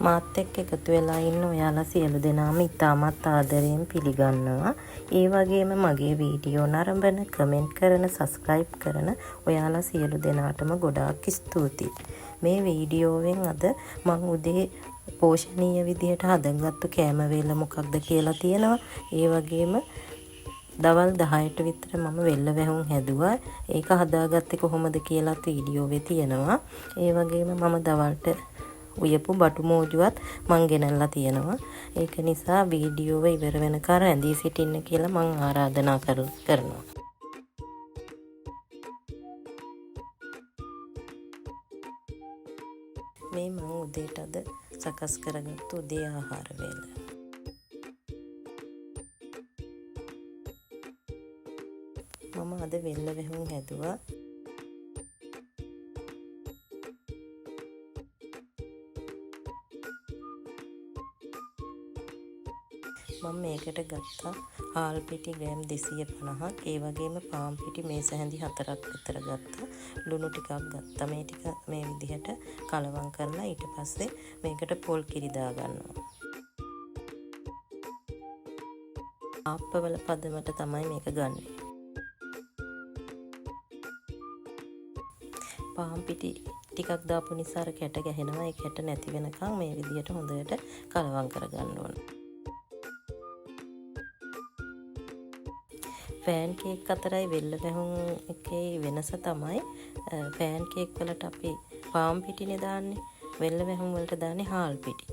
මාත් එක්ක එකතු වෙලා ඉන්න ඔයාලා සියලු දෙනාම ඉතාමත් ආදරයෙන් පිළිගන්නවා. ඒ වගේම මගේ වීඩියෝ නරඹන, කමෙන්ට් කරන, සබ්ස්ක්‍රයිබ් කරන ඔයාලා සියලු දෙනාටම ගොඩාක් ස්තුතියි. මේ වීඩියෝවෙන් අද මම උදේ පෝෂණීය විදිහට හදාගත්තු කෑම වේල මොකක්ද කියලා තියෙනවා. ඒ වගේම දවල් 10ට විතර මම වෙල්ල වැහුම් හැදුවා. ඒක හදාගත්තේ කොහොමද කියලාත් වීඩියෝවේ තියෙනවා. ඒ වගේම මම දවල්ට උයපු බටු මෝජුවත් මං ගෙනල්ලා තියෙනවා. ඒක නිසා වීඩියෝව ඉවර වෙනකන් රැඳී සිටින්න කියලා මං ආරාධනා කරනවා. මේ මං උදේට අද සකස් කරගත්තු උදේ ආහාර වේල. මම අද වෙල්ල වැහුම් හැදුවා. මම මේකට ගත්තා හාල් පිටි ග්‍රෑම් 250ක්. ඒ වගේම පාන් පිටි මේස හැඳි 4ක් විතර ගත්තා. ලුණු ටිකක් ගත්තා. මේ ටික මේ විදිහට කලවම් කරලා ඊට පස්සේ මේකට පොල් කිරි දා ගන්නවා. ආප්පවල පදමට තමයි මේක ගන්නෙ. පාන් පිටි ටිකක් දාපු නිසා අර කැට ගැහෙනවා. ඒ කැට නැති වෙනකන් මේ විදිහට හොඳට කලවම් කරගන්න ඕන. පෑන් කේක් අතරයි වෙල්ල වැහුම් එකේ වෙනස තමයි පෑන් කේක් වලට අපි පාන් පිටිනේ දාන්නේ. වෙල්ල වැහුම් වලට දාන්නේ හාල් පිටි.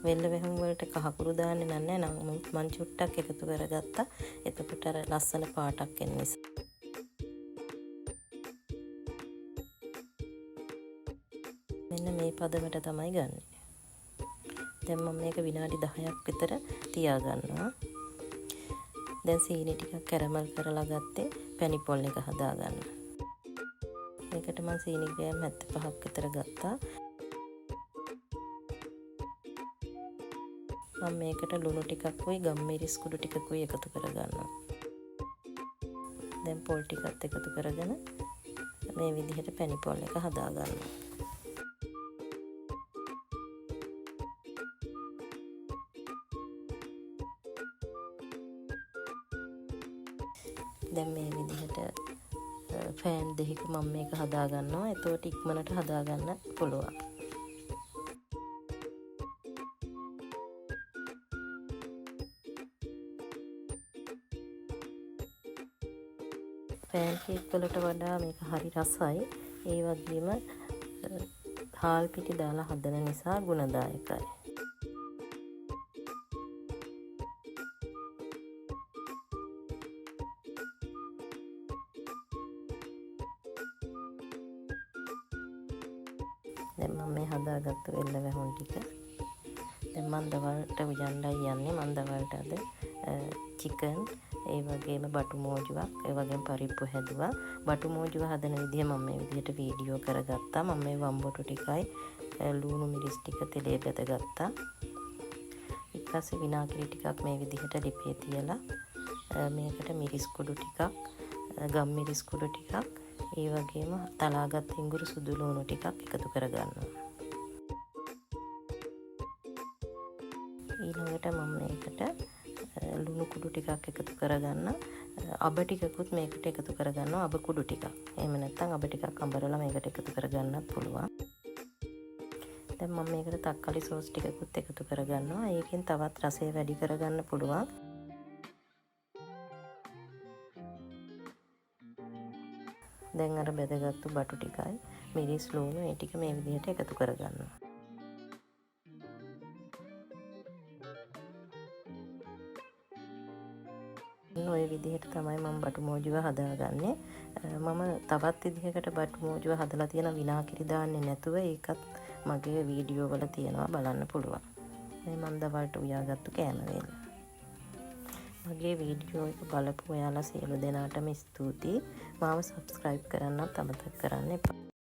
වෙල්ල වැහුම් වලට කහකුරු දාන්නේ නැහැ. නමුත් මං චුට්ටක් එකතු කරගත්තා. එතකොට අර ලස්සන පාටක් එන නිසා. මෙන්න මේ පදමට තමයි ගන්නෙ. දැන් මම මේක විනාඩි 10ක් විතර තියා ගන්නවා. දැන් සීනි ටිකක් කැරමල් කරලා ගත්තේ පැණි පොල් එක හදා ගන්න. මේකට මම සීනි ග්‍රෑම් 75ක් විතර ගත්තා. මම මේකට ලුණු ටිකකුයි ගම්මිරිස් කුඩු ටිකකුයි එකතු කරගන්නවා. දැන් පොල් ටිකත් එකතු කරගෙන මේ විදිහට පැණි පොල් එක හදා ගන්නවා. දැන් මේ විදිහට ෆෑන් දෙකක මම මේක හදා ගන්නවා. එතකොට ඉක්මනට හදා ගන්න පුළුවන්. ෆෑන් කේක් වලට වඩා මේක හරි රසයි. ඒ වගේම හාල් පිටි දාලා හදන නිසා ගුණදායකයි. දැන් මම මේ හදාගත්තු වෙල්ල වැහුම් ටික දැන් මම දවල්ට උයන්නයි යන්නේ. මම දවල්ට අද චිකන්, ඒ වගේම බටු මෝජුවක්, ඒ වගේම පරිප්පු හැදුවා. බටු මෝජුව හදන විදිහ මම මේ විදිහට වීඩියෝ කරගත්තා. මම මේ වම්බොටු ටිකයි ලුණු මිරිස් ටික තෙලේ බැදගත්තා. ඊට පස්සේ විනාගිරි ටිකක් මේ විදිහට ලිපේ තියලා මේකට මිරිස් කුඩු ටිකක්, ගම් මිරිස් කුඩු ටිකක්, ඒ වගේම තලාගත් ඉඟුරු සුදු ලුණු ටිකක් එකතු කරගන්නවා. ඊළඟට මම මේකට ලුණු කුඩු ටිකක් එකතු කරගන්න. අබ ටිකකුත් මේකට එකතු කරගන්නවා. අබ කුඩු ටිකක්. එහෙම නැත්නම් අබ ටිකක් අඹරලා මේකට එකතු කරගන්නත් පුළුවන්. දැන් මම මේකට තක්කාලි සෝස් ටිකකුත් එකතු කරගන්නවා. ඒකෙන් තවත් රසය වැඩි කරගන්න පුළුවන්. දැන් අර බෙදගත්තු බටු ටිකයි මිරිස් ලුණු ඒ ටික මේ විදිහට එකතු කරගන්නවා. ඔය විදිහට තමයි මම බටු මෝජුව හදාගන්නේ. මම තවත් විදිහකට බටු මෝජුව හදලා තියෙන විනාගිරි දාන්නේ නැතුව ඒකත් මගේ වීඩියෝ වල තියෙනවා බලන්න පුළුවන්. මේ මම දවල්ට උයාගත්තු කෑම වේල. මගේ වීඩියෝ එක බලපු ඔයාලා සියලු දෙනාටම ස්තුතියි. මාව සබ්ස්ක්‍රයිබ් කරන්නත් අමතක කරන්න එපා.